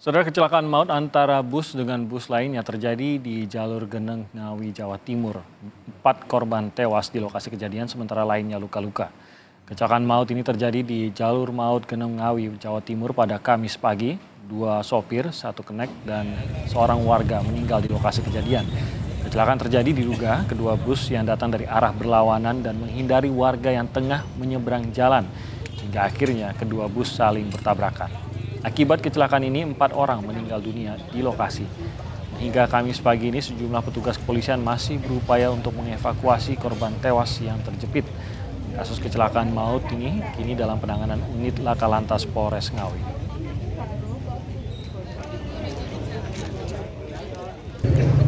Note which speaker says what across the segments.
Speaker 1: Saudara, kecelakaan maut antara bus dengan bus lainnya terjadi di jalur Geneng, Ngawi, Jawa Timur. 4 korban tewas di lokasi kejadian sementara lainnya luka-luka. Kecelakaan maut ini terjadi di jalur maut Geneng, Ngawi, Jawa Timur pada Kamis pagi. 2 sopir, 1 kenek, dan seorang warga meninggal di lokasi kejadian. Kecelakaan terjadi diduga kedua bus yang datang dari arah berlawanan dan menghindari warga yang tengah menyeberang jalan. Hingga akhirnya kedua bus saling bertabrakan. Akibat kecelakaan ini 4 orang meninggal dunia di lokasi. Hingga Kamis pagi ini sejumlah petugas kepolisian masih berupaya untuk mengevakuasi korban tewas yang terjepit. Kasus kecelakaan maut ini kini dalam penanganan unit Laka Lantas Polres Ngawi.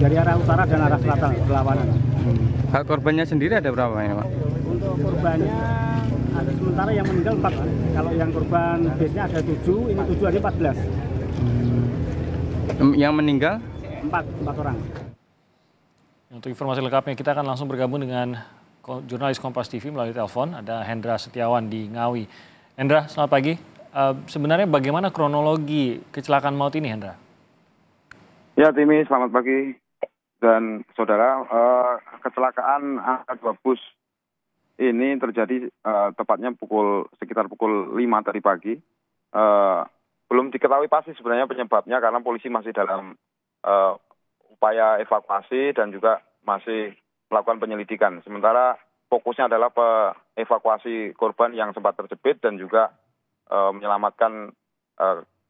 Speaker 2: Dari arah utara dan arah selatan berlawanan.
Speaker 3: Hak korbannya sendiri ada berapa ya, Pak?
Speaker 2: Untuk korbannya ada sementara yang meninggal 4. Kalau yang korban base-nya ada 7, ini 7 ada 14.
Speaker 3: Yang meninggal?
Speaker 2: 4 orang.
Speaker 1: Untuk informasi lengkapnya kita akan langsung bergabung dengan jurnalis Kompas TV melalui telepon. Ada Hendra Setiawan di Ngawi. Hendra, selamat pagi. Sebenarnya bagaimana kronologi kecelakaan maut ini, Hendra?
Speaker 4: Ya, Timi, selamat pagi. Dan saudara, kecelakaan angka 2 bus ini terjadi tepatnya sekitar pukul 5 tadi pagi. Belum diketahui pasti sebenarnya penyebabnya karena polisi masih dalam upaya evakuasi dan juga masih melakukan penyelidikan. Sementara fokusnya adalah evakuasi korban yang sempat terjepit dan juga menyelamatkan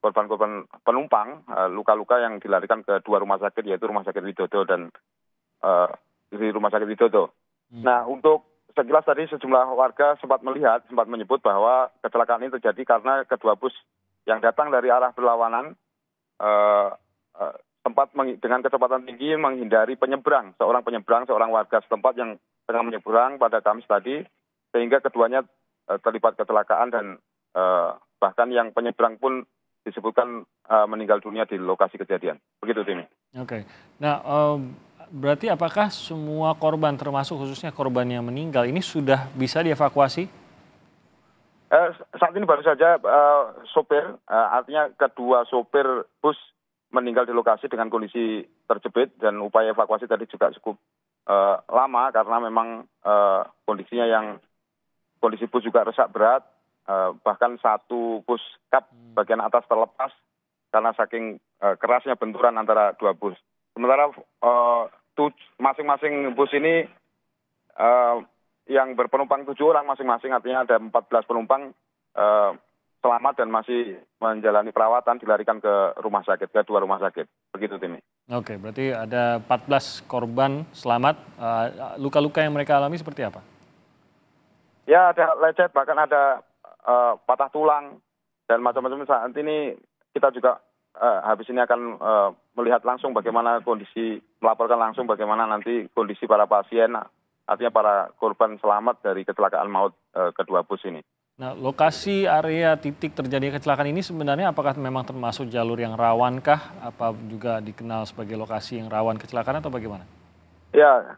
Speaker 4: korban-korban penumpang luka-luka yang dilarikan ke 2 rumah sakit, yaitu Rumah Sakit Widodo dan di Rumah Sakit Widodo. Nah, untuk sekilas tadi sejumlah warga sempat menyebut bahwa kecelakaan ini terjadi karena kedua bus yang datang dari arah berlawanan sempat dengan kecepatan tinggi menghindari seorang warga setempat yang tengah menyeberang pada Kamis tadi, sehingga keduanya terlibat kecelakaan dan bahkan yang penyeberang pun disebutkan meninggal dunia di lokasi kejadian. Begitu, Timi.
Speaker 1: Oke. Nah, berarti apakah semua korban termasuk khususnya korban yang meninggal ini sudah bisa dievakuasi?
Speaker 4: Saat ini baru saja sopir, artinya kedua sopir bus meninggal di lokasi dengan kondisi terjepit dan upaya evakuasi tadi juga cukup lama karena memang kondisi bus juga rusak berat. Bahkan satu bus kap bagian atas terlepas karena saking kerasnya benturan antara 2 bus. Sementara masing-masing bus ini yang berpenumpang 7 orang masing-masing, artinya ada 14 penumpang selamat dan masih menjalani perawatan, dilarikan ke 2 rumah sakit. Begitu, Timi.
Speaker 1: Oke, berarti ada 14 korban selamat. Luka-luka yang mereka alami seperti apa?
Speaker 4: Ya, ada lecet, bahkan ada patah tulang dan macam-macam. Saat ini kita juga habis ini akan melihat langsung melaporkan langsung bagaimana nanti kondisi para pasien, artinya para korban selamat dari kecelakaan maut kedua bus ini.
Speaker 1: Nah, lokasi area titik terjadi kecelakaan ini sebenarnya apakah memang termasuk jalur yang rawankah? Apa juga dikenal sebagai lokasi yang rawan kecelakaan atau bagaimana?
Speaker 4: Ya,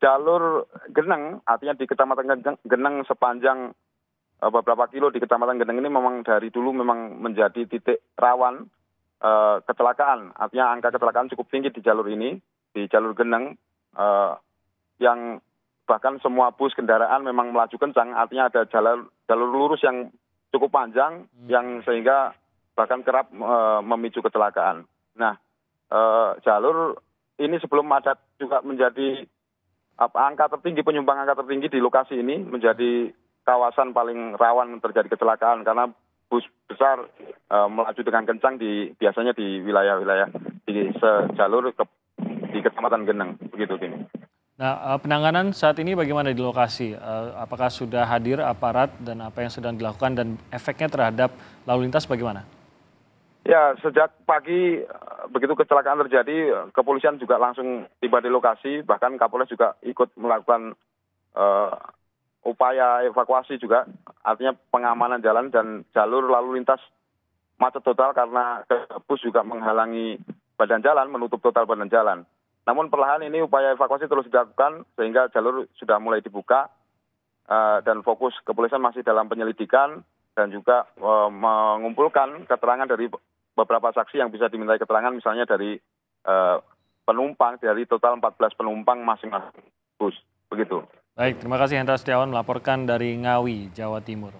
Speaker 4: jalur Geneng, artinya di Kecamatan Geneng sepanjang beberapa kilo di Kecamatan Geneng ini memang dari dulu memang menjadi titik rawan kecelakaan. Artinya angka kecelakaan cukup tinggi di jalur ini, di jalur Geneng, yang bahkan semua bus kendaraan memang melaju kencang. Artinya ada jalur lurus yang cukup panjang, yang sehingga bahkan kerap memicu kecelakaan. Nah, jalur ini sebelum ada juga menjadi penyumbang angka tertinggi di lokasi ini, menjadi kawasan paling rawan terjadi kecelakaan karena bus besar melaju dengan kencang biasanya di wilayah-wilayah di sejalur di Kecamatan Geneng. Begitu, Tim.
Speaker 1: Nah, penanganan saat ini bagaimana di lokasi? Apakah sudah hadir aparat dan apa yang sedang dilakukan dan efeknya terhadap lalu lintas bagaimana?
Speaker 4: Ya, sejak pagi begitu kecelakaan terjadi, kepolisian juga langsung tiba di lokasi, bahkan Kapolres juga ikut melakukan upaya evakuasi juga, artinya pengamanan jalan dan jalur lalu lintas macet total karena bus juga menghalangi badan jalan, menutup total badan jalan. Namun perlahan ini upaya evakuasi terus dilakukan sehingga jalur sudah mulai dibuka dan fokus kepolisian masih dalam penyelidikan dan juga mengumpulkan keterangan dari beberapa saksi yang bisa dimintai keterangan, misalnya dari penumpang, dari total 14 penumpang masing-masing bus. Begitu.
Speaker 1: Baik, terima kasih Hendra Setiawan melaporkan dari Ngawi, Jawa Timur.